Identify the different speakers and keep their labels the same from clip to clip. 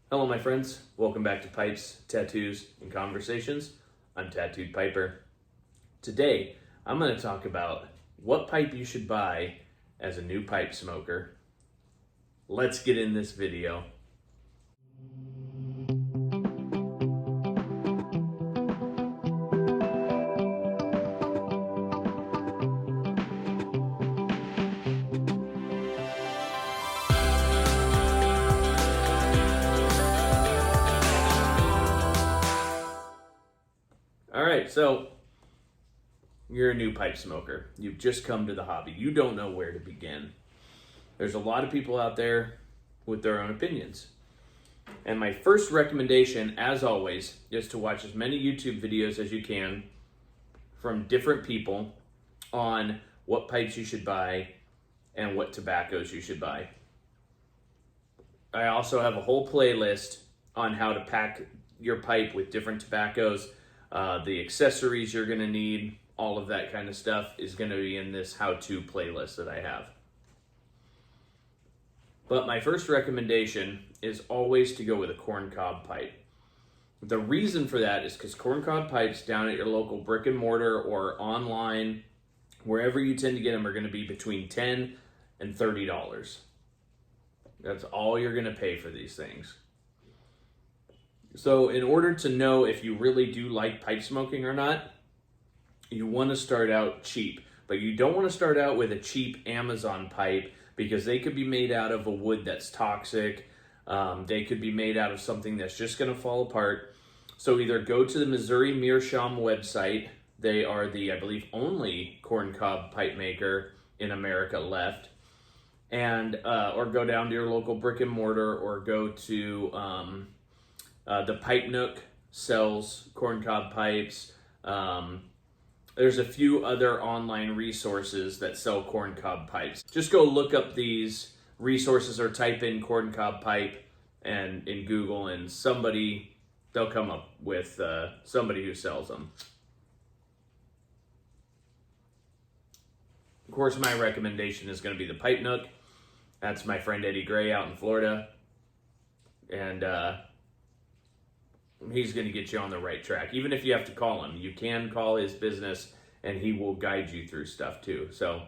Speaker 1: Hello, my friends. Welcome back to Pipes, Tattoos, and Conversations. I'm Tattooed Piper. Today, I'm going to talk about what pipe you should buy as a new pipe smoker. Let's get in this video. All right, so you're a new pipe smoker. You've just come to the hobby. You don't know where to begin. There's a lot of people out there with their own opinions. And my first recommendation, as always, is to watch as many YouTube videos as you can from different people on what pipes you should buy and what tobaccos you should buy. I also have a whole playlist on how to pack your pipe with different tobaccos, the accessories you're going to need, all of that kind of stuff is going to be in this how-to playlist that I have. But my first recommendation is always to go with a corncob pipe. The reason for that is because corncob pipes down at your local brick and mortar or online, wherever you tend to get them, are going to be between $10 and $30. That's all you're going to pay for these things. So in order to know if you really do like pipe smoking or not, you want to start out cheap. But you don't want to start out with a cheap Amazon pipe because they could be made out of a wood that's toxic. They could be made out of something that's just going to fall apart. So either go to the Missouri Meerschaum website. They are the, I believe, only corncob pipe maker in America left. And or go down to your local brick and mortar, or go to the Pipe Nook sells corncob pipes. There's a few other online resources that sell corncob pipes. Just go look up these resources or type in corncob pipe and in Google, and they'll come up with somebody who sells them. Of course, my recommendation is going to be the Pipe Nook. That's my friend Eddie Gray out in Florida. And he's going to get you on the right track. Even if you have to call him, you can call his business and he will guide you through stuff too. So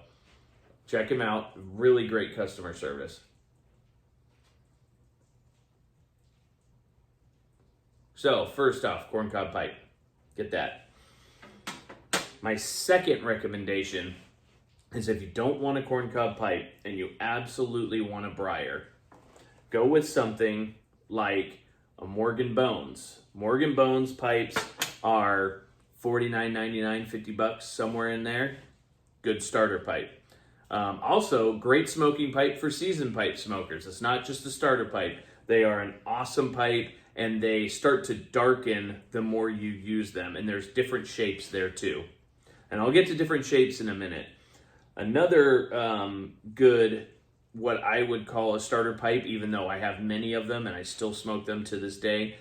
Speaker 1: check him out. Really great customer service. So first off, corncob pipe. Get that. My second recommendation is if you don't want a corncob pipe and you absolutely want a briar, go with something like a Morgan Bones. Morgan Bones pipes are $49.99, $50, somewhere in there. Good starter pipe. Also, great smoking pipe for seasoned pipe smokers. It's not just a starter pipe. They are an awesome pipe, and they start to darken the more you use them. And there's different shapes there too. And I'll get to different shapes in a minute. Another good, what I would call a starter pipe, even though I have many of them and I still smoke them to this day,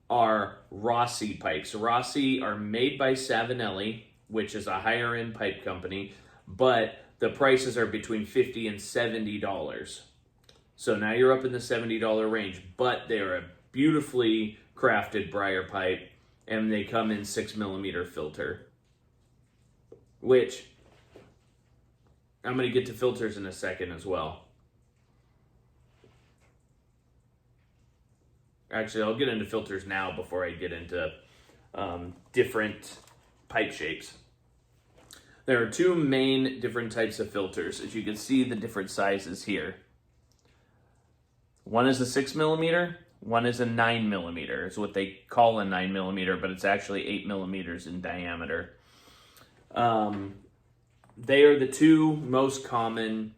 Speaker 1: are Rossi pipes. Rossi are made by Savinelli, which is a higher end pipe company, but the prices are between $50 and $70. So now you're up in the $70 range, but they're a beautifully crafted briar pipe, and they come in 6mm filter, which I'm going to get to filters in a second as well. Actually, I'll get into filters now before I get into different pipe shapes. There are two main different types of filters, as you can see the different sizes here. One is a 6mm, one is a 9mm. It's what they call a 9mm, but it's actually 8mm in diameter. They are the two most common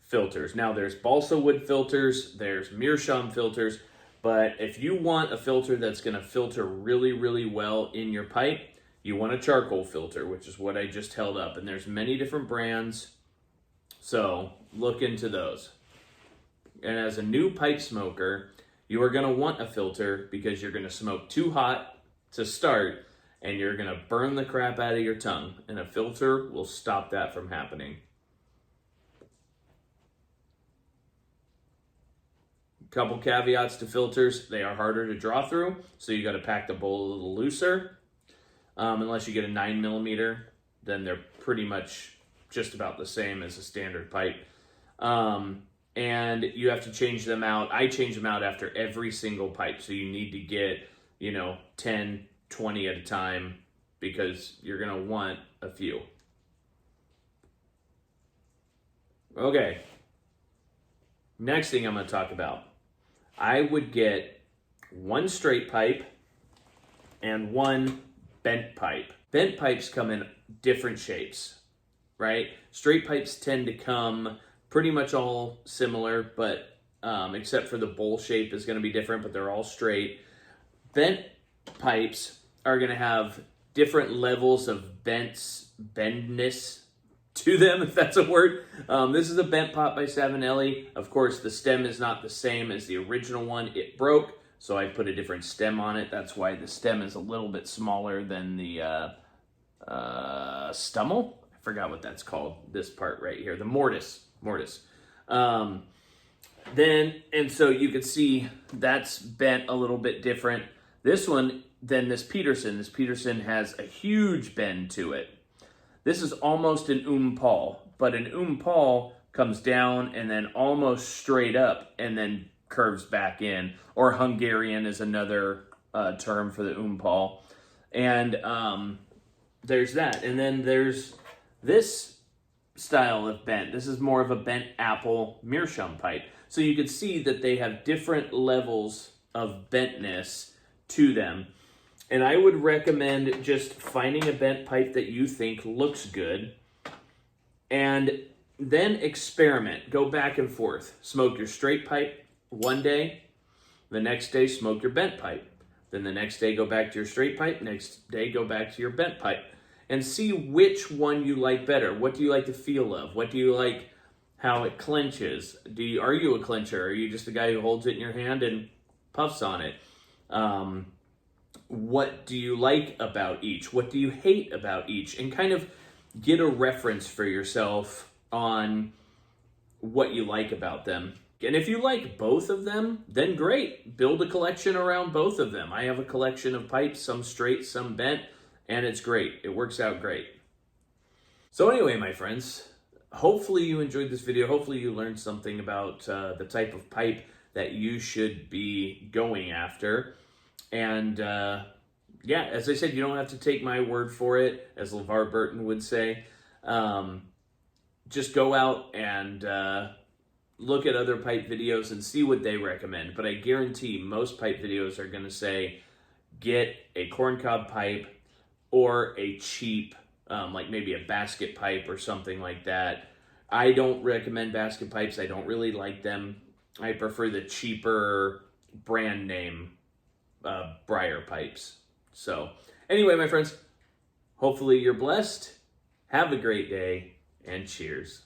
Speaker 1: filters. Now there's balsa wood filters, there's Meerschaum filters, but if you want a filter that's going to filter really, really well in your pipe, you want a charcoal filter, which is what I just held up. And there's many different brands, so look into those. And as a new pipe smoker, you are going to want a filter because you're going to smoke too hot to start, and you're going to burn the crap out of your tongue, and a filter will stop that from happening. Couple caveats to filters: they are harder to draw through, so you got to pack the bowl a little looser. Unless you get a 9mm, then they're pretty much just about the same as a standard pipe. And you have to change them out. I change them out after every single pipe, so you need to get 10, 20 at a time, because you're gonna want a few. Okay, next thing I'm gonna talk about. I would get one straight pipe and one bent pipe. Bent pipes come in different shapes, right? Straight pipes tend to come pretty much all similar, but except for the bowl shape is gonna be different, but they're all straight. Bent pipes are gonna have different levels of bendness to them, if that's a word. This is a bent pot by Savinelli. Of course, the stem is not the same as the original one. It broke, so I put a different stem on it. That's why the stem is a little bit smaller than the stummel. I forgot what that's called, this part right here, the mortise. And so you can see that's bent a little bit different. This one, then this Peterson has a huge bend to it. This is almost an Paul, but an Paul comes down and then almost straight up and then curves back in. Or Hungarian is another term for the Paul. And there's that. And then there's this style of bent. This is more of a bent apple meerschaum pipe. So you can see that they have different levels of bentness to them. And I would recommend just finding a bent pipe that you think looks good and then experiment. Go back and forth. Smoke your straight pipe one day. The next day, smoke your bent pipe. Then the next day, go back to your straight pipe. Next day, go back to your bent pipe. And see which one you like better. What do you like the feel of? What do you like how it clenches? Are you a clencher? Are you just a guy who holds it in your hand and puffs on it? What do you like about each? What do you hate about each? And kind of get a reference for yourself on what you like about them. And if you like both of them, then great. Build a collection around both of them. I have a collection of pipes, some straight, some bent, and it's great. It works out great. So anyway, my friends, hopefully you enjoyed this video. Hopefully you learned something about the type of pipe that you should be going after. And yeah, as I said, you don't have to take my word for it, as LeVar Burton would say. Just go out and look at other pipe videos and see what they recommend. But I guarantee most pipe videos are going to say, get a corncob pipe or a cheap, like maybe a basket pipe or something like that. I don't recommend basket pipes. I don't really like them. I prefer the cheaper brand name Briar pipes. So anyway, my friends, hopefully you're blessed. Have a great day and cheers.